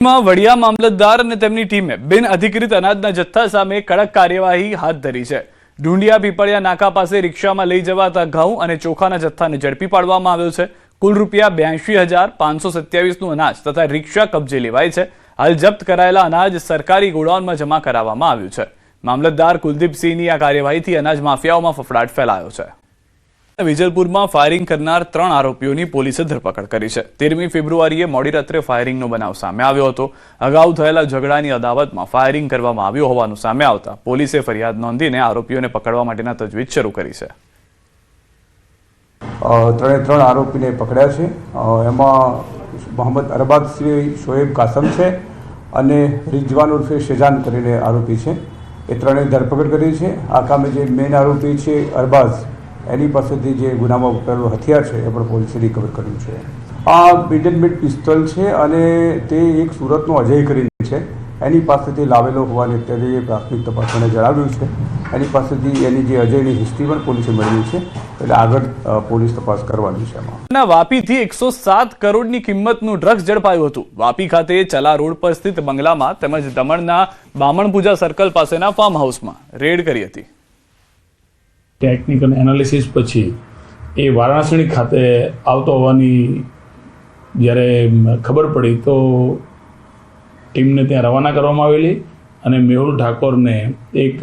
વડિયા મામલતદાર અને તેમની ટીમે બિન અધિકૃત અનાજના જથ્થા સામે કડક કાર્યવાહી હાથ ધરી છે। ઢુંડિયા પીપળિયા નાકા પાસે રિક્ષામાં લઈ જવાતા ઘઉં અને ચોખાના જથ્થાને ઝડપી પાડવામાં આવ્યો છે। કુલ ₹82,527નું અનાજ તથા રિક્ષા કબજે લેવાઈ છે। હાલ જપ્ત કરાયેલા અનાજ સરકારી ગોડાઉનમાં જમા કરાવવામાં આવ્યું છે। મામલતદાર કુલદીપસિંહની આ કાર્યવાહીથી અનાજ માફિયાઓમાં ફફડાટ ફેલાયો છે। વિજલપુરમાં ફાયરિંગ કરનાર 3 આરોપીઓની પોલીસે ધરપકડ કરી છે। 13મી ફેબ્રુઆરીએ મોડી રાત્રે ફાયરિંગનો બનાવ સામે આવ્યો હતો। અગાઉ થયેલા ઝઘડાની અદાવતમાં ફાયરિંગ કરવામાં આવ્યું હોવાનું સામે આવતા પોલીસે ફરિયાદ નોંધીને આરોપીઓને પકડવા માટેના તજવીજ શરૂ કરી છે। ત્રણ આરોપીને પકડ્યા છે। એમાં મોહમ્મદ અરબાદ શોએબ કાસમ છે અને રિજવાન ઉર્ફે શેજાન કરીને આરોપી છે। એ ત્રણેય ધરપકડ કરી છે। આ કામે જે મેઇન આરોપી છે અરબાઝ, એની પાસેથી જે ગુનામાં વપરાયેલું હથિયાર છે એ પણ પોલીસે રિકવર કર્યું છે। આ મિડ પિસ્તોલ છે અને તે એક સુરતનો અજય કરીને છે, એની પાસેથી લાવેલો હોવાની અત્યારે પ્રાથમિક તપાસને જણાવ્યું છે। એની પાસેથી એની જે અજયની હિસ્ટ્રી પણ પોલીસે મેળવી છે, એટલે આગળ પોલીસ તપાસ કરવાની છે। એમાં વાપીથી 107 કરોડની કિંમતનું ડ્રગ્સ ઝડપાયું હતું। વાપી ખાતે ચલા રોડ પર સ્થિત બંગલામાં તેમજ દમણના બામણપૂજા સર્કલ પાસેના ફાર્મ હાઉસમાં રેડ કરી હતી। ટેકનિકલ એનાલિસિસ પછી એ વારાણસી ખાતે આવતો હોવાની જ્યારે ખબર પડી તો ટીમને ત્યાં રવાના કરવામાં આવેલી અને મેહુલ ઠાકોરને એક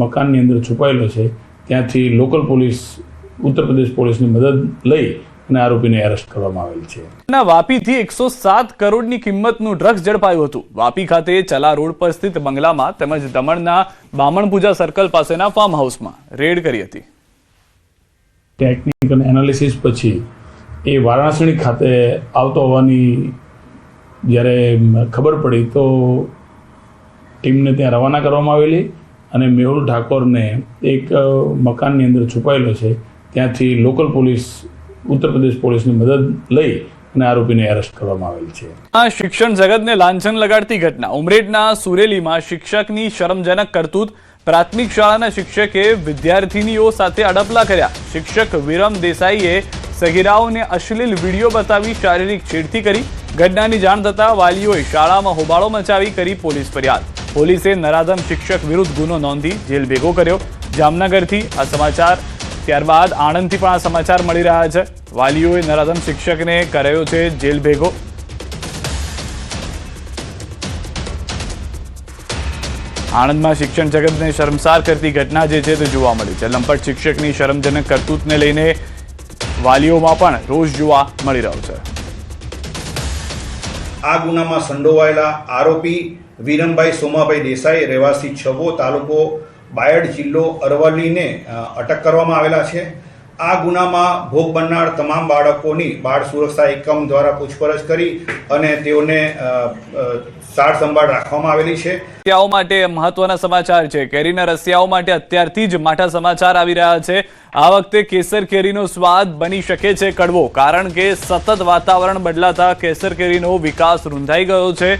મકાનની અંદર છુપાયેલો છે, ત્યાંથી લોકલ પોલીસ ઉત્તર પ્રદેશ પોલીસની મદદ લઈ અને આરોપીને એરેસ્ટ કરવામાં આવેલ છે। વાપીથી 107 કરોડની કિંમતનું ડ્રગ્સ ઝડપાયું હતું। વાપી ખાતે ચલા રોડ પર સ્થિત બંગલામાં તેમજ દમણના બામણપૂજા સર્કલ પાસેના ફાર્મ હાઉસમાં રેડ કરી હતી। ટેકનિકલ એનાલિસિસ પછી એ વારાણસી ખાતે આવતો હોવાની જ્યારે ખબર પડી તો ટીમને ત્યાં રવાના કરવામાં આવેલી અને મેહુલ ઠાકોરને એક મકાનની અંદર છુપાયેલો છે, ત્યાંથી લોકલ પોલીસ ઉત્તર પ્રદેશ પોલીસની મદદ લઈ અને આરોપીને એરેસ્ટ કરવામાં આવેલ છે। આ શિક્ષણ જગતને લાંછન લગાડતી ઘટના ઉમરેઠના સુરેલીમાં શિક્ષકની શરમજનક કરતૂત। પ્રાથમિક શાળાના શિક્ષકે વિદ્યાર્થીનીઓ સાથે અડપલા કર્યા। શિક્ષક વિરમ દેસાઈએ સગીરાઓને અશ્લીલ વિડીયો બતાવી શારીરિક છેડતી કરી। ઘટનાની જાણ થતાં વાલીઓએ શાળામાં હોબાળો મચાવી કરી પોલીસ ફરિયાદ। પોલીસે નરાધમ શિક્ષક વિરુદ્ધ ગુનો નોંધી જેલ ભેગો કર્યો। જામનગરથી આ સમાચાર, ત્યારબાદ આણંદથી પણ આ સમાચાર મળી રહ્યા છે। વાલીઓએ નરાધમ શિક્ષકને કર્યો છે જેલ ભેગો। આણંદમાં શિક્ષણ જગતને શર્મસાર કરતી ઘટના જે છે તે જોવા મળી છે। લંપટ શિક્ષકની શરમજનક કરતૂતને લઈને વાલીઓમાં પણ રોષ જોવા મળી રહ્યો છે। આ ગુનામાં સંડોવાયેલા આરોપી વિરમભાઈ સોમાભાઈ દેસાઈ, રહેવાસી છબો, તાલુકો બાયડ, જિલ્લો અરવલ્લીને અટક કરવામાં આવેલા છે। આ ગુનામાં ભોગ બનનાર તમામ બાળકોની બાળ સુરક્ષા એકમ દ્વારા પૂછપરછ કરી અને તેઓને સાર સંભાળ રાખવામાં આવેલી છે। રસિયાઓ માટે મહત્વના સમાચાર છે। કેરીના રસિયાઓ માટે અત્યારથી જ માઠા સમાચાર આવી રહ્યા છે। આ વખતે કેસર કેરીનો સ્વાદ બની શકે છે કડવો, કારણ કે સતત વાતાવરણ બદલાતા કેસર કેરીનો વિકાસ રૂંધાઈ ગયો છે।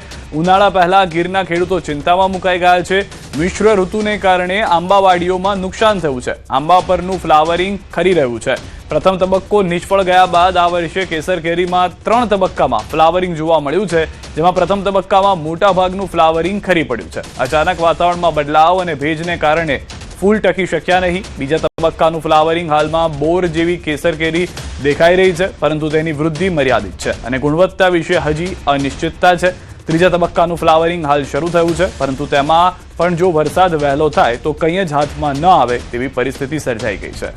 ઉનાળા પહેલા ગીરના ખેડૂતો ચિંતામાં મુકાઈ ગયા છે। મિશ્ર ઋતુને કારણે આંબાવાડીઓમાં નુકસાન થયું છે। આંબા પરનું ફ્લાવરિંગ ખરી રહ્યું છે। પ્રથમ તબક્કો નિષ્ફળ ગયા બાદ આ વર્ષે કેસર કેરીમાં 3 તબક્કામાં ફ્લાવરિંગ જોવા મળ્યું છે, જેમાં પ્રથમ તબક્કામાં મોટા ભાગનું ફ્લાવરિંગ ખરી પડ્યું છે। અચાનક વાતાવરણમાં બદલાવ અને ભેજને કારણે ફૂલ ટકી શક્યા નહીં। બીજા તબક્કાનું ફ્લાવરિંગ હાલમાં બોર જેવી કેસર કેરી દેખાઈ રહી છે, પરંતુ તેની વૃદ્ધિ મર્યાદિત છે અને ગુણવત્તા વિશે હજી અનિશ્ચિતતા છે। ત્રીજા તબક્કાનું ફ્લાવરિંગ હાલ શરૂ થયું છે, પરંતુ તેમાં પણ જો વરસાદ વહેલો થાય તો કંઈ જ હાથમાં ન આવે તેવી પરિસ્થિતિ સર્જાઈ ગઈ છે।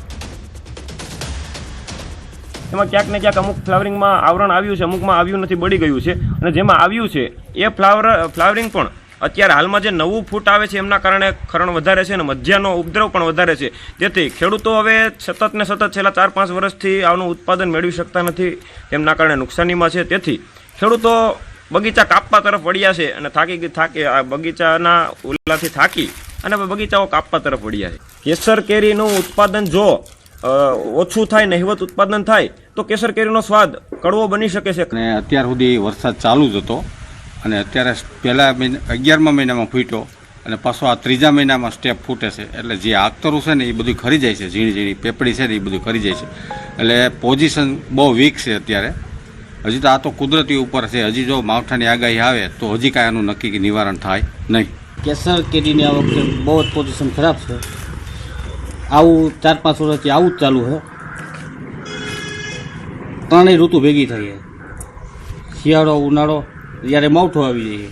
એમાં ક્યાંક ને ક્યાંક અમુક ફ્લાવરિંગમાં આવરણ આવ્યું છે, અમુકમાં આવ્યું નથી, બળી ગયું છે, અને જેમાં આવ્યું છે એ ફ્લાવરિંગ પણ અત્યારે હાલમાં જે નવું ફૂટ આવે છે એમના કારણે ખરણ વધારે છે અને મધ્યાનો ઉપદ્રવ પણ વધારે છે। જેથી ખેડૂતો હવે સતત ને સતત છેલ્લા 4-5 વર્ષથી આનું ઉત્પાદન મેળવી શકતા નથી, તેમના કારણે નુકસાનીમાં છે। તેથી ખેડૂતો બગીચા કાપવા તરફ વળ્યા છે અને થાકી બગીચાના ઉલ્લાથી થાકી અને બગીચાઓ કાપવા તરફ વળ્યા છે। કેસર કેરીનું ઉત્પાદન જો ઓછું થાય, નહિવત ઉત્પાદન થાય તો કેસર કેરીનો સ્વાદ કડવો બની શકે છે। અને અત્યાર સુધી વરસાદ ચાલુ જ હતો અને અત્યારે પહેલા 11મા મહિનામાં ફૂટ્યો અને પાછો આ 3જા મહિનામાં સ્ટેપ ફૂટે છે, એટલે જે આગતરું છે ને એ બધું ખરી જાય છે, ઝીણી ઝીણી પેપડી છે ને એ બધું ખરી જાય છે, એટલે પોઝિશન બહુ વીક છે અત્યારે। હજી તો આ તો કુદરતી ઉપર છે. હજી જો માવઠાની આગાહી આવે તો હજી કાંઈ આનું નક્કી નિવારણ થાય નહીં. કેસર કેરીની આ વખતે બહુ જ પોઝિશન ખરાબ છે. આવું 4-5 વર્ષથી આવું જ ચાલુ છે. ત્રણેય ઋતુ ભેગી થઈ છે. શિયાળો, ઉનાળો, જ્યારે માવઠું આવી જાય છે.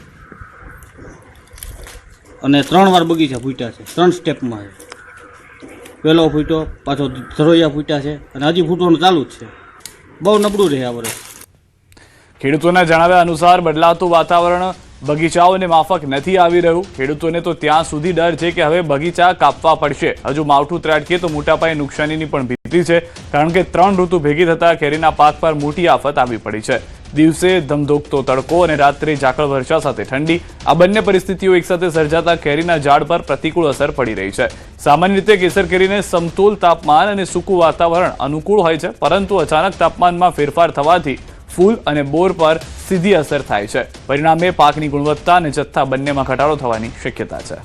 અને 3 વાર બગીચા ફૂટ્યા છે, 3 સ્ટેપમાં છે. પહેલો ફૂટ્યો, પાછો ધરોયા ફૂટ્યા છે અને હજી ફૂટવાનું ચાલુ જ છે. બહુ નબળું રહે આ વર્ષ. ખેડૂતોના જણાવ્યા અનુસાર બદલાતું વાતાવરણ બગીચાઓને માફક નથી આવી રહ્યું. ખેડૂતોને તો ત્યાં સુધી ડર છે કે હવે બગીચા કાપવા પડશે. હજુ માવઠું ત્રાટકે તો મોટા પાયે નુકસાનીની પણ ભીતિ છે, કારણ કે 3 ઋતુ ભેગી થતા કેરીના પાક પર મોટી આફત આવી પડી છે. દિવસે ધમધોકતો તડકો અને રાત્રે ઝાકળ વર્ષા સાથે ઠંડી, આ બંને પરિસ્થિતિઓ એકસાથે સર્જાતા કેરીના ઝાડ પર પ્રતિકૂળ અસર પડી રહી છે. સામાન્ય રીતે કેસર કેરીને સમતોલ તાપમાન અને સૂકું વાતાવરણ અનુકૂળ હોય છે, પરંતુ અચાનક તાપમાનમાં ફેરફાર થવાથી ફૂલ અને બોર પર સીધી અસર થાય છે. પરિણામે પાકની ગુણવત્તા અને જથ્થા બંનેમાં ઘટાડો થવાની શક્યતા છે.